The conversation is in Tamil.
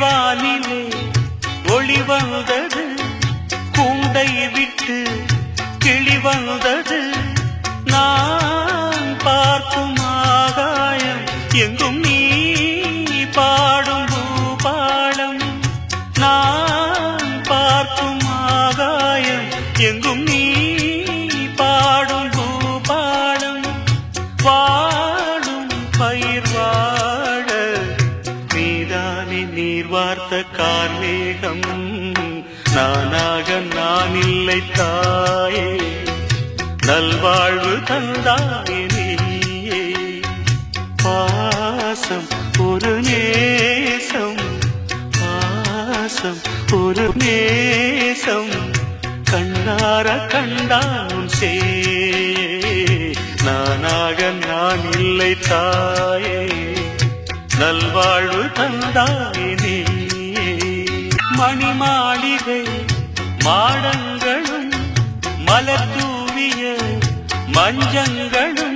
கீழ்வானிலே ஒளி வந்தது, கூண்டை விட்டு கிளி வந்தது. நான் பார்க்கும் ஆகாயம் எங்கும் நீ பாடும் பூபாலம். நான் பார்க்கும் ஆகாயம் எங்கும் நீ பாடும் பூபாலம். வாடும் பயிர் வாழ நீதானே நீர் வார்த்த கார்மேகம். நானாக நான் இல்லை தாயே, நல்வாழ்வு தந்தாயே நீயே. பாசம் ஒரு நேசம், பாசம் ஒரு நேசம், கண்ணார கண்டான் சே. நானாக நான் இல்லை தாயே, நல்வாழ்வு தந்தாயே நீயே. மணிமாளிகை மாடங்களும் மலர் தூவிய மஞ்சங்களும்